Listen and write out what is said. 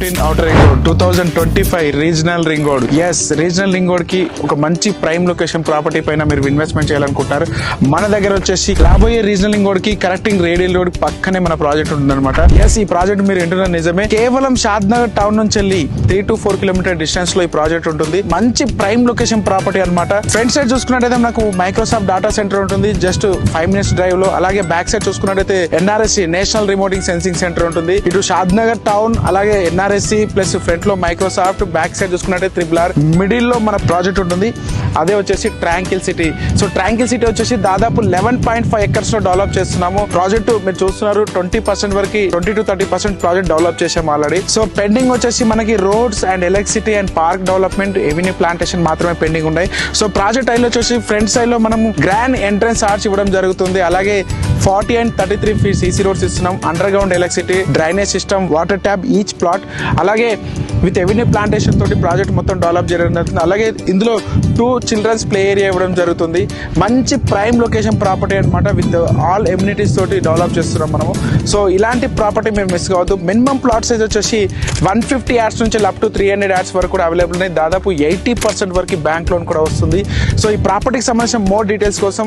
R15 outer ring road 2025 regional ring road. Yes, regional ring road కి ఒక మంచి prime location property పైన మీరు ఇన్వెస్ట్మెంట్ చేయాలనుకుంటారు. మన దగ్గర వచ్చేసి రాబోయే రీజనల్ రింగ్ రోడ్ కి కనెక్టింగ్ రేడియల్ రోడ్ పక్కనే మన ప్రాజెక్ట్ ఉంటుందన్నమాట. ఎస్, ఈ ప్రాజెక్ట్ మీరు వింటున్న నిజమే. కేవలం షాద్నగర్ టౌన్ నుంచి వెళ్ళి 3 to 4 కిలోమీటర్ డిస్టెన్స్ లో ఈ ప్రాజెక్ట్ ఉంటుంది. మంచి ప్రైమ్ లొకేషన్ ప్రాపర్టీ అనమాట. ఫ్రంట్ సైడ్ చూసుకున్నట్టయితే నాకు మైక్రోసాఫ్ట్ డేటా సెంటర్ ఉంటుంది జస్ట్ 5 minutes డ్రైవ్ లో. అలాగే బ్యాక్ సైడ్ చూసుకున్నట్టయితే NRSC నేషనల్ రిమోటింగ్ సెన్సింగ్ సెంటర్ ఉంటుంది. ఇటు షాద్నగర్ టౌన్, అలాగే NRSC ప్లస్ ఫ్రంట్ లో మైక్రోసాఫ్ట్, బ్యాక్ సైడ్ చూసుకున్నట్టయితే RRR, మిడిల్ లో మన ప్రాజెక్ట్ ఉంటుంది. అదే వచ్చేసి tranquil city. So tranquil city వచ్చేసి దాదాపు 11.5 acres లో డెవలప్ చేస్తున్నాము. ప్రాజెక్ట్ మీరు చూస్తున్నారు 20% వరకు 20 to 30% ప్రాజెక్ట్ డెవలప్ చేసాము ఆల్రెడీ. సో పెండింగ్ వచ్చేసి మనకి roads and electricity and park development, avenue plantation మాత్రమే పెండింగ్ ఉన్నాయి. సో ప్రాజెక్ట్ ఐలో వచ్చేసి ఫ్రంట్ సైడ్ లో మనము గ్రాండ్ ఎంట్రన్స్ ఆర్చ్ ఇవ్వడం జరుగుతుంది. అలాగే 40 and 33 feet CC రోడ్స్ ఇస్తున్నాం. Under ground electricity, drainage system, water tap each plot. అలాగే విత్ ఎవెన్యూ ప్లాంటేషన్ తోటి ప్రాజెక్ట్ మొత్తం డెవలప్ చేయడం జరుగుతుంది. అలాగే ఇందులో 2 children's ప్లే ఏరియా ఇవ్వడం జరుగుతుంది. మంచి ప్రైమ్ లొకేషన్ ప్రాపర్టీ అనమాట. విత్ ఆల్ ఎమ్యూనిటీస్ తోటి డెవలప్ చేస్తున్నాం మనము. సో ఇలాంటి ప్రాపర్టీ మీరు మిస్ కావద్దు. మినిమం ప్లాట్ సైజ్ వచ్చేసి 150 yards నుంచి అప్ టు 300 yards వరకు కూడా అవైలబుల్ ఉన్నాయి. దాదాపు 80% వరకు బ్యాంక్ లోన్ కూడా వస్తుంది. సో ఈ ప్రాపర్టీకి సంబంధించిన మోర్ డీటెయిల్స్ కోసం